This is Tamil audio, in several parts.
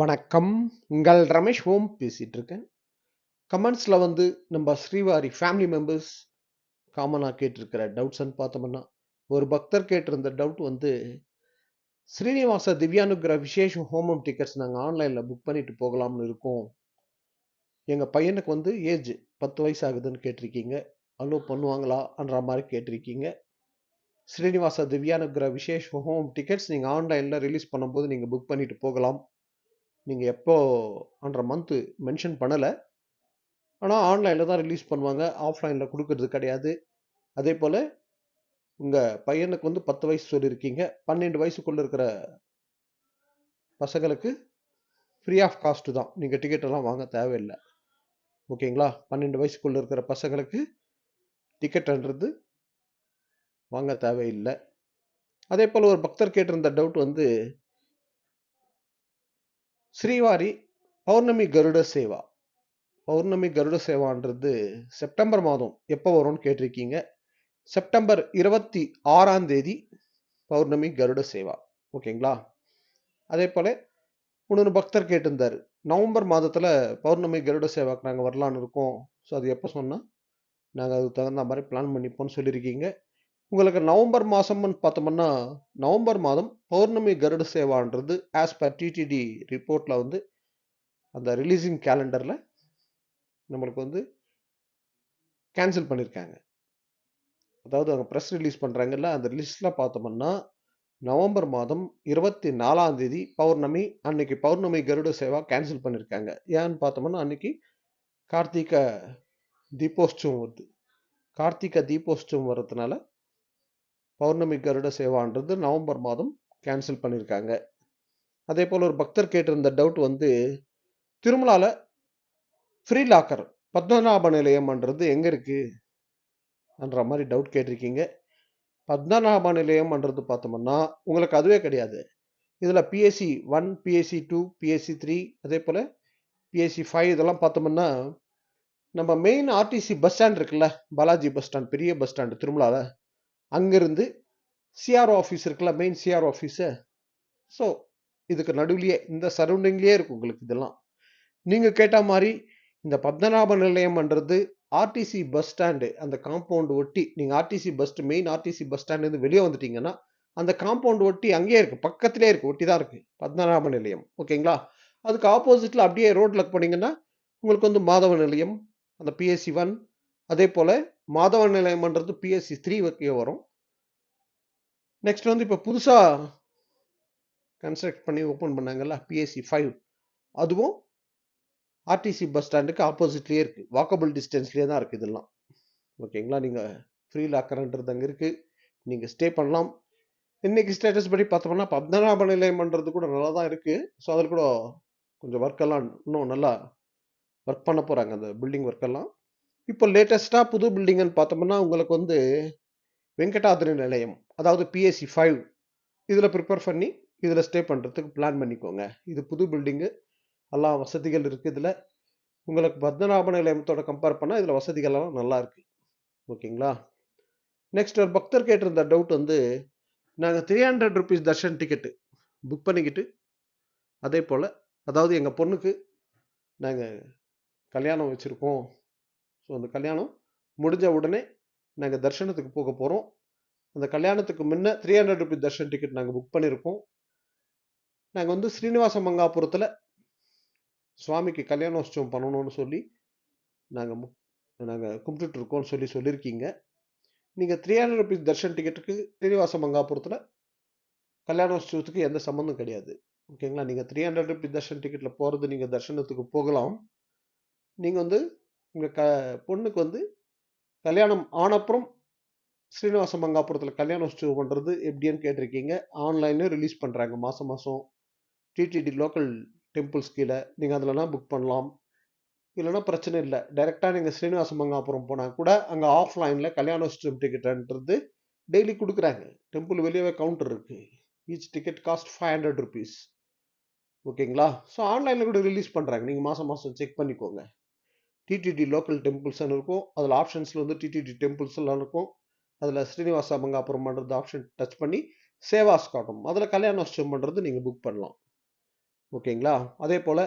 வணக்கம். உங்கள் ரமேஷ் ஓம் பேசிட்டு இருக்கேன். கமெண்ட்ஸ்ல வந்து நம்ம ஸ்ரீவாரி ஃபேமிலி மெம்பர்ஸ் காமனா கேட்டிருக்கிற டவுட்ஸ்ன்னு பார்த்தோம்னா, ஒரு பக்தர் கேட்டிருந்த டவுட் வந்து, ஸ்ரீனிவாச திவ்யானுக்கிர விசேஷ ஹோமம் டிக்கெட்ஸ் நாங்க ஆன்லைன்ல புக் பண்ணிட்டு போகலாம்னு இருக்கோம். எங்க பையனுக்கு வந்து ஏஜ் 10 வயசு ஆகுதுன்னு கேட்டிருக்கீங்க. அலோ பண்ணுவாங்களான்ற மாரி கேட்டிருக்கீங்க. ஸ்ரீனிவாச திவ்யானுக்கிர விசேஷ ஹோமம் டிக்கெட்ஸ் நீங்க ஆன்லைன்ல ரிலீஸ் பண்ணும்போது நீங்க புக் பண்ணிட்டு போகலாம். நீங்க எப்போன்ற மந்த் மென்ஷன் பண்ணல. ஆனா ஆன்லைன்ல தான் ரிலீஸ் பண்ணுவாங்க. ஆஃப்லைன்ல குடுக்கறது கிடையாது. அதேபோல உங்க பையனுக்கு வந்து 10 வயசு சொல்லியிருக்கீங்க. 12 வயசுக்குள்ள இருக்கிற பசங்களுக்கு ஃப்ரீ ஆஃப் காஸ்ட் தான். நீங்க டிக்கெட் எல்லாம் வாங்க தேவையில்ல. ஓகேங்களா? 12 வயசுக்குள்ள இருக்கிற பசங்களுக்கு டிக்கெட்ன்றது வாங்க தேவையில்ல. அதேபோல ஒரு பக்தர் கேட்டிருந்த டவுட் வந்து, ஸ்ரீவாரி பௌர்ணமி கருட சேவா. பௌர்ணமி கருட சேவான்றது செப்டம்பர் மாதம் எப்போ வரும்னு கேட்டிருக்கீங்க. செப்டம்பர் 26ஆம் தேதி பௌர்ணமி கருட சேவா. ஓகேங்களா? அதேபோல இன்னொரு பக்தர் கேட்டிருந்தாரு. நவம்பர் மாதத்துல பௌர்ணமி கருட சேவாக்கு நாங்க வரலான்னு இருக்கோம். ஸோ அது எப்போ சொன்னா, நாங்க அதுக்கு தகுந்த மாரி பிளான் பண்ணிப்போம்ன்னு சொல்லியிருக்கீங்க. உங்களுக்கு நவம்பர் மாசம்னு பார்த்தோம்னா, நவம்பர் மாதம் பௌர்ணமி கருட சேவான்றது ஆஸ் பர் டிடிடி ரிப்போர்ட்ல வந்து அந்த ரிலீசிங் கேலண்டர்ல நம்மளுக்கு வந்து கேன்சல் பண்ணியிருக்காங்க. அதாவது அவங்க பிரஸ் ரிலீஸ் பண்றாங்கல்ல, அந்த லிஸ்ட்ல பார்த்தோம்னா, நவம்பர் மாதம் 24ஆம் தேதி பௌர்ணமி. அன்னைக்கு பௌர்ணமி கருட சேவா கேன்சல் பண்ணியிருக்காங்க. ஏன்னு பார்த்தோம்னா, அன்னைக்கு கார்த்திக தீபோற்சவம் வருது. கார்த்திகை தீபோற்சவம் வர்றதுனால பௌர்ணமி கருட சேவான்றது நவம்பர் மாதம் கேன்சல் பண்ணியிருக்காங்க. அதே போல ஒரு பக்தர் கேட்டிருந்த டவுட் வந்து, திருமலால ஃப்ரீ லாக்கர் பத்மநாப நிலையம்ன்றது எங்க இருக்கு? என்ற மாதிரி டவுட் கேட்டிருக்கீங்க. பத்மநாப நிலையம்ன்றது பார்த்தோம்னா, உங்களுக்கு அதுவே கிடையாது. இதுல பிஎஸ்சி 1, பிஎஸ்சி 2, பிஎஸ்சி 3, அதே போல பிஎஸ்சி 5 இதெல்லாம் பார்த்தோம்னா, நம்ம மெயின் ஆர்டிசி பஸ் ஸ்டாண்ட் இருக்குல்ல, பாலாஜி பஸ் ஸ்டாண்ட், பெரிய பஸ் ஸ்டாண்ட் திருமலால, அங்கிருந்து சிஆர்ஓ ஆஃபீஸ் இருக்குல்ல, மெயின் சிஆர்ஓ ஆஃபீஸு. ஸோ இதுக்கு நடுவுலயே இந்த சரௌண்டிங்லயே இருக்கு உங்களுக்கு இதெல்லாம். நீங்க கேட்ட மாதிரி இந்த பத்மநாப நிலையம்ன்றது ஆர்டிசி பஸ் ஸ்டாண்டு அந்த காம்பவுண்ட் ஒட்டி, நீங்க RTC bus main RTC bus stand இருந்து வெளியே வந்துட்டீங்கன்னா, அந்த காம்பவுண்ட் ஒட்டி அங்கேயே இருக்கு, பக்கத்திலே இருக்கு, ஒட்டி தான் இருக்கு பத்மநாப நிலையம். ஓகேங்களா? அதுக்கு ஆப்போசிட்ல அப்படியே ரோட்ல போனீங்கன்னா உங்களுக்கு வந்து மாதவ நிலையம், அந்த பிஎஸ்சி 1, அதே போல மாதவ நிலையம்ன்றது பிஎஸ்சி 3 வரைக்கும் வரும். நெக்ஸ்ட் வந்து இப்ப புதுசா கன்ஸ்ட்ரக்ட் பண்ணி ஓபன் பண்ணாங்கல்ல, பிஎஸ்சி 5, அதுவும் ஆர்டிசி பஸ் ஸ்டாண்டுக்கு ஆப்போசிட்லயே இருக்கு. வாக்கபிள் டிஸ்டன்ஸ்லயே தான் இருக்கு இதெல்லாம். ஓகேங்களா? நீங்க ஃப்ரீ லாக்கர்ன்றது அங்க இருக்கு. நீங்க ஸ்டே பண்ணலாம். இன்னைக்கு ஸ்டேட்டஸ் படி பார்த்தோம்னா, பத்மநாப நிலையம்ன்றது கூட நல்லா தான் இருக்கு. ஸோ அதில் கூட கொஞ்சம் ஒர்க் எல்லாம் இன்னும் நல்லா ஒர்க் பண்ண போறாங்க, அந்த பில்டிங் ஒர்க் எல்லாம். இப்போ லேட்டஸ்டா புது பில்டிங்னு பார்த்தோம்னா, உங்களுக்கு வந்து வெங்கடாద్రి நிலையம், அதாவது பிஎஸ்சி 5 இதுல ப்ரிப்பேர் பண்ணி இதுல ஸ்டே பண்றதுக்கு பிளான் பண்ணிக்கோங்க. இது புது பில்டிங்கு, எல்லா வசதிகள் இருக்கு இதுல. உங்களுக்கு பத்மநாப நிலையத்தோட கம்பேர் பண்ணா இதுல வசதிகள் எல்லாம் நல்லா இருக்கு. ஓகேங்களா? நெக்ஸ்ட் ஒரு பக்தர் கேட்டிருந்த டவுட் வந்து, நாங்க 300 ரூபீஸ் தர்ஷன் டிக்கெட் புக் பண்ணிக்கிட்டு, அதே போல அதாவது எங்க பொண்ணுக்கு நாங்க கல்யாணம் வச்சிருக்கோம். ஸோ அந்த கல்யாணம் முடிஞ்ச உடனே நாங்க தர்ஷனத்துக்கு போக போறோம். அந்த கல்யாணத்துக்கு முன்ன 300 ரூபீஸ் தர்ஷன் டிக்கெட் நாங்க புக் பண்ணியிருக்கோம். நாங்க வந்து ஸ்ரீனிவாச மங்காபுரத்துல சுவாமிக்கு கல்யாணோற்சவம் பண்ணணும்னு சொல்லி நாங்க நாங்க கும்பிட்டுட்டு இருக்கோம்னு சொல்லியிருக்கீங்க. நீங்க 300 ரூபீஸ் தர்ஷன் டிக்கெட்டுக்கு ஸ்ரீனிவாச மங்காபுரத்துல கல்யாணோற்சவத்துக்கு எந்த சம்பந்தம் கிடையாது. ஓகேங்களா? நீங்க 300 ரூபீஸ் தர்ஷன் டிக்கெட்ல போறது, நீங்க தர்ஷனத்துக்கு போகலாம். நீங்க வந்து உங்க பொண்ணுக்கு வந்து கல்யாணம் ஆனப்புறம் ஸ்ரீனிவாச மங்காபுரத்துல கல்யாணோற்சவம் பண்றது எப்படின்னு கேட்டிருக்கீங்க. ஆன்லைன்ல ரிலீஸ் பண்றாங்க மாசம் மாசம். டிடிடி லோக்கல் டெம்பிள்ஸ் கீழே நீங்க அதுலலாம் புக் பண்ணலாம். இல்லைன்னா பிரச்சனை இல்லை. டைரக்டா நீங்க ஸ்ரீனிவாச மங்காபுரம் போனா கூட அங்க ஆஃப்லைன்ல கல்யாணோற்சவம் டிக்கெட்ன்றது டெய்லி கொடுக்குறாங்க. டெம்பிள் வெளியவே கவுண்டர் இருக்கு. Each ticket cost 500 rupees. ஓகேங்களா? ஸோ ஆன்லைன்ல கூட ரிலீஸ் பண்றாங்க. நீங்க மாசம் மாசம் செக் பண்ணிக்கோங்க. டிடிடி லோக்கல் டெம்பிள்ஸ் இருக்கும். அதுல ஆப்ஷன்ஸ்ல வந்து டிடிடி டெம்பிள்ஸ் எல்லாம் இருக்கும். அதுல ஸ்ரீனிவாச மங்காபுரம் பண்றது ஆப்ஷன் டச் பண்ணி சேவாஸ் காட்டும். அதுல கல்யாணோற்சவம் பண்றது நீங்க புக் பண்ணலாம். ஓகேங்களா? அதே போல்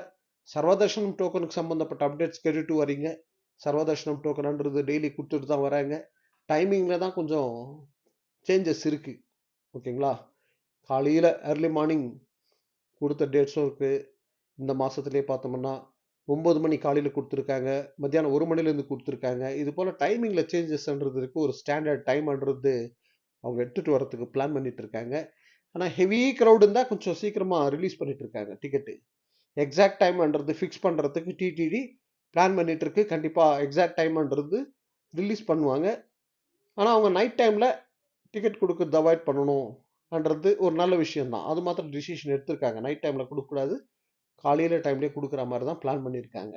சர்வதர்ஷனம் டோக்கனுக்கு சம்மந்தப்பட்ட அப்டேட்ஸ் கேட்டுட்டு வரீங்க. சர்வதர்ஷனம் டோக்கன்ன்றது டெய்லி கொடுத்துட்டு தான் வராங்க. டைமிங்கில் தான் கொஞ்சம் சேஞ்சஸ் இருக்குது. ஓகேங்களா? காலையில் ஏர்லி மார்னிங் கொடுத்த டேட்ஸும் இருக்குது. இந்த மாதத்துலேயே பார்த்தோம்னா 9 மணி காலையில் கொடுத்துருக்காங்க, மத்தியானம் 1 மணிலேருந்து கொடுத்துருக்காங்க. இது போல் டைமிங்கில் சேஞ்சஸ்ன்றது இருக்குது. ஒரு ஸ்டாண்டர்ட் டைம்ன்றது அவங்க எடுத்துகிட்டு வரத்துக்கு பிளான் பண்ணிட்டு இருக்காங்க. ஆனால் ஹெவி க்ரௌட் இருந்தால் கொஞ்சம் சீக்கிரமாக ரிலீஸ் பண்ணிட்டு இருக்காங்க டிக்கெட்டு. எக்ஸாக்ட் டைம்ன்றது ஃபிக்ஸ் பண்ணுறதுக்கு டிடிடி பிளான் பண்ணிட்டு இருக்கு. கண்டிப்பாக எக்ஸாக்ட் டைம்ன்றது ரிலீஸ் பண்ணுவாங்க. ஆனால் அவங்க நைட் டைமில் டிக்கெட் கொடுக்கறது அவாய்ட் பண்ணணும்ன்றது ஒரு நல்ல விஷயம்தான். அது மாத்திரம் டிசிஷன் எடுத்திருக்காங்க. நைட் டைமில் கொடுக்கக்கூடாது, காலையில் டைம்லேயே கொடுக்குற மாதிரி தான் பிளான் பண்ணியிருக்காங்க.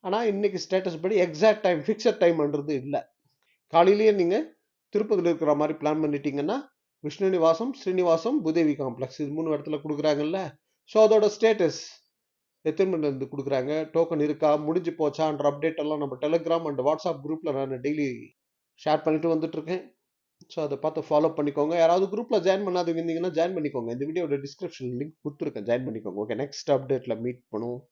ஆனால் இன்னைக்கு ஸ்டேட்டஸ் படி எக்ஸாக்ட் டைம் ஃபிக்ஸட் டைம்ன்றது இல்லை. காலையிலேயே நீங்கள் திருப்பதியில் இருக்கிற மாதிரி பிளான் பண்ணிட்டீங்கன்னா விஷ்ணு நிவாசம், ஸ்ரீனிவாசம், பூதேவி காம்ப்ளெக்ஸ் இது 3 இடத்துல கொடுக்குறாங்கல்ல. ஸோ அதோட ஸ்டேட்டஸ் எத்தனை மணிலேருந்து கொடுக்குறாங்க, டோக்கன் இருக்கா, முடிஞ்சு போச்சான்ற அப்டேட் எல்லாம் நம்ம டெலிகிராம் அண்ட் வாட்ஸ்அப் குரூப்பில் நான் டெய்லி ஷேர் பண்ணிட்டு வந்துட்டுருக்கேன். ஸோ அதை பார்த்து ஃபாலோ பண்ணிக்கோங்க. யாராவது குரூப்பில் ஜாயின் பண்ணாதவங்க இருந்தீங்கன்னா ஜாயின் பண்ணிக்கோங்க. இந்த வீடியோட டிஸ்கிரிப்ஷன் லிங்க் கொடுத்துருக்கேன், ஜாயின் பண்ணிக்கோங்க. ஓகே, நெக்ஸ்ட் அப்டேட்டில் மீட் பண்ணுவோம்.